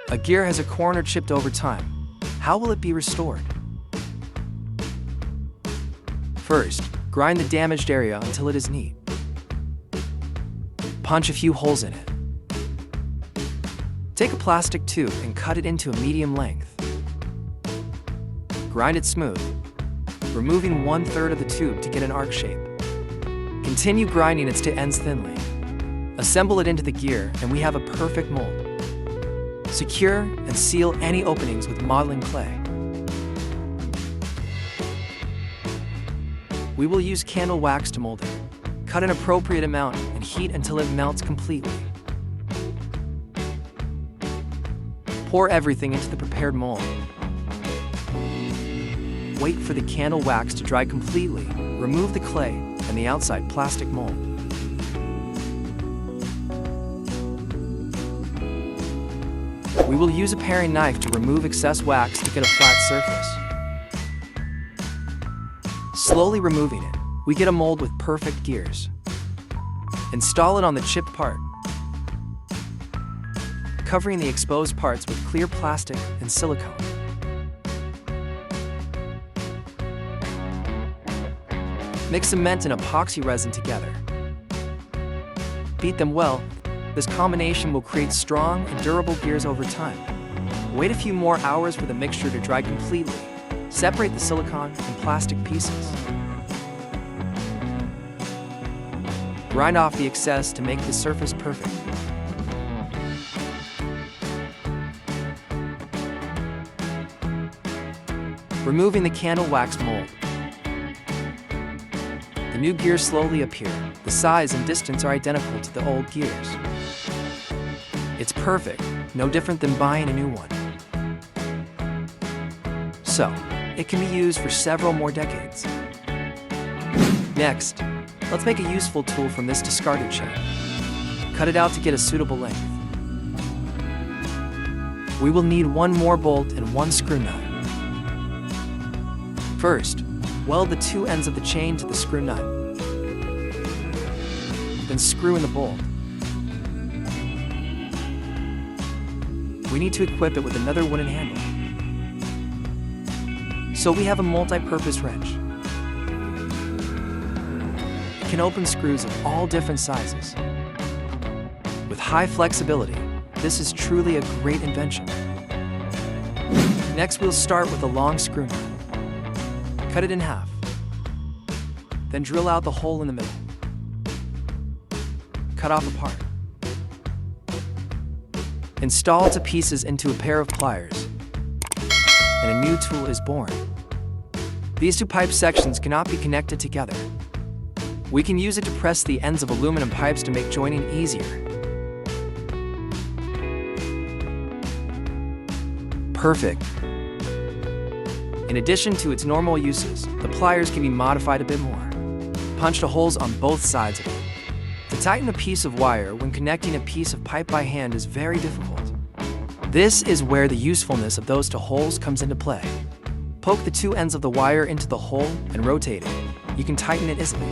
A gear has a corner chipped over time. How will it be restored? First, grind the damaged area until it is neat. Punch a few holes in it. Take a plastic tube and cut it into a medium length. Grind it smooth, removing 1/3 of the tube to get an arc shape. Continue grinding its ends thinly. Assemble it into the gear and we have a perfect mold. Secure and seal any openings with modeling clay. We will use candle wax to mold it. Cut an appropriate amount and heat until it melts completely. Pour everything into the prepared mold. Wait for the candle wax to dry completely. Remove the clay and the outside plastic mold. We will use a paring knife to remove excess wax to get a flat surface. Slowly removing it, we get a mold with perfect gears. Install it on the chipped part, covering the exposed parts with clear plastic and silicone. Mix cement and epoxy resin together. Beat them well. This combination will create strong and durable gears over time. Wait a few more hours for the mixture to dry completely. Separate the silicone and plastic pieces. Grind off the excess to make the surface perfect. Removing the candle wax mold. The new gears slowly appear. The size and distance are identical to the old gears. It's perfect, no different than buying a new one. So, it can be used for several more decades. Next, let's make a useful tool from this discarded chain. Cut it out to get a suitable length. We will need one more bolt and one screw nut. First, weld the two ends of the chain to the screw nut. Then screw in the bolt. We need to equip it with another wooden handle. So we have a multi-purpose wrench. It can open screws of all different sizes. With high flexibility, this is truly a great invention. Next, we'll start with a long screw nut. Cut it in half. Then drill out the hole in the middle. Cut off a part. Install to pieces into a pair of pliers, and a new tool is born. These two pipe sections cannot be connected together. We can use it to press the ends of aluminum pipes to make joining easier. Perfect. In addition to its normal uses, the pliers can be modified a bit more. Punch the holes on both sides of it. To tighten a piece of wire when connecting a piece of pipe by hand is very difficult. This is where the usefulness of those two holes comes into play. Poke the two ends of the wire into the hole and rotate it. You can tighten it easily.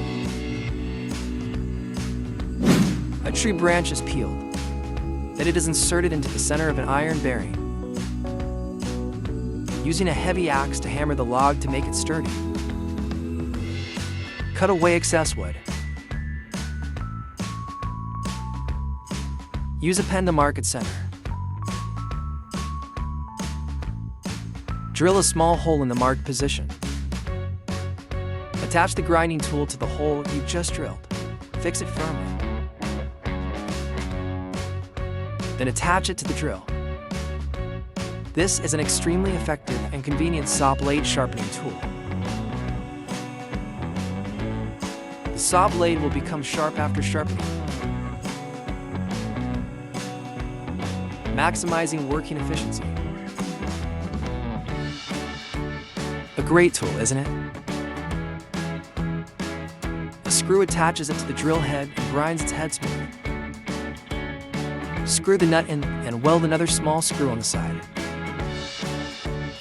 A tree branch is peeled. Then it is inserted into the center of an iron bearing. Using a heavy axe to hammer the log to make it sturdy. Cut away excess wood. Use a pen to mark its center. Drill a small hole in the marked position. Attach the grinding tool to the hole you just drilled. Fix it firmly. Then attach it to the drill. This is an extremely effective and convenient saw blade sharpening tool. The saw blade will become sharp after sharpening, maximizing working efficiency. A great tool, isn't it? A screw attaches it to the drill head and grinds its head smooth. Screw the nut in and weld another small screw on the side.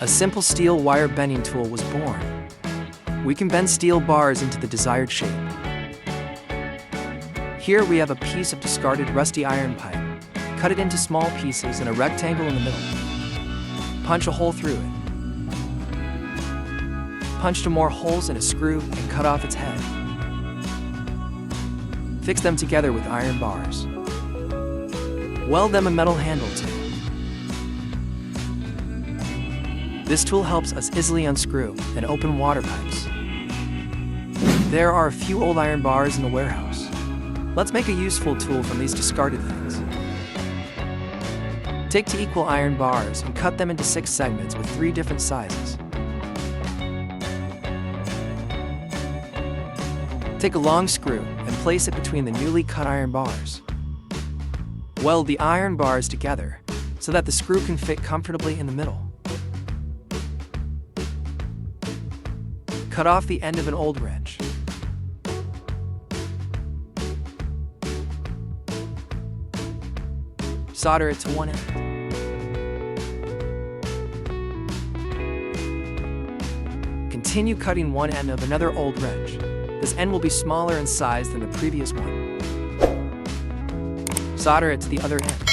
A simple steel wire bending tool was born. We can bend steel bars into the desired shape. Here we have a piece of discarded rusty iron pipe. Cut it into small pieces in a rectangle in the middle. Punch a hole through it. Punch 2 more holes in a screw and cut off its head. Fix them together with iron bars. Weld them a metal handle too. This tool helps us easily unscrew and open water pipes. There are a few old iron bars in the warehouse. Let's make a useful tool from these discarded things. Take 2 equal iron bars and cut them into 6 segments with 3 different sizes. Take a long screw and place it between the newly cut iron bars. Weld the iron bars together so that the screw can fit comfortably in the middle. Cut off the end of an old wrench. Solder it to one end. Continue cutting one end of another old wrench. This end will be smaller in size than the previous one. Solder it to the other end.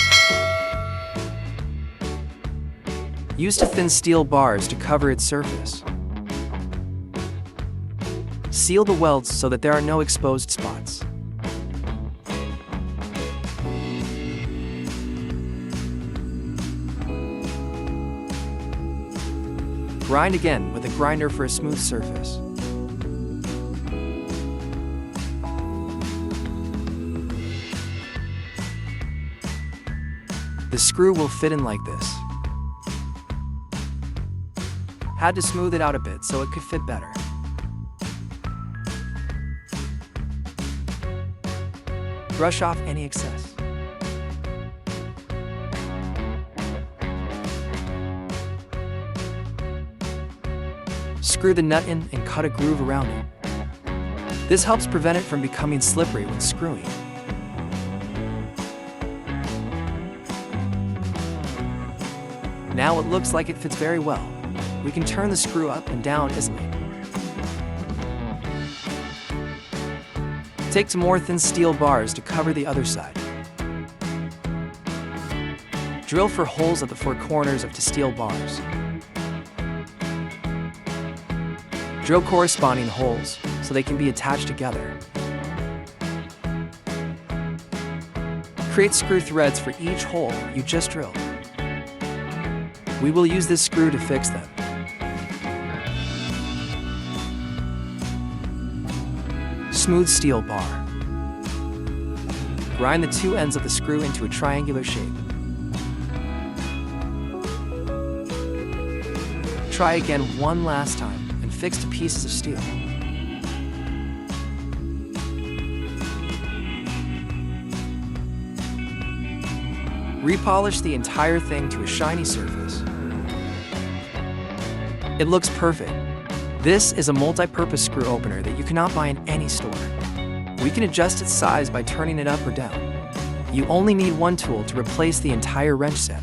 Use 2 thin steel bars to cover its surface. Seal the welds so that there are no exposed spots. Grind again with a grinder for a smooth surface. The screw will fit in like this. Had to smooth it out a bit so it could fit better. Brush off any excess. Screw the nut in and cut a groove around it. This helps prevent it from becoming slippery when screwing. Now it looks like it fits very well. We can turn the screw up and down easily. Take 2 more thin steel bars to cover the other side. Drill for holes at the 4 corners of 2 steel bars. Drill corresponding holes so they can be attached together. Create screw threads for each hole you just drilled. We will use this screw to fix them. Smooth steel bar. Grind the 2 ends of the screw into a triangular shape. Try again one last time and fix 2 pieces of steel. Repolish the entire thing to a shiny surface. It looks perfect. This is a multi-purpose screw opener that you cannot buy in any store. We can adjust its size by turning it up or down. You only need one tool to replace the entire wrench set.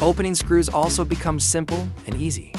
Opening screws also becomes simple and easy.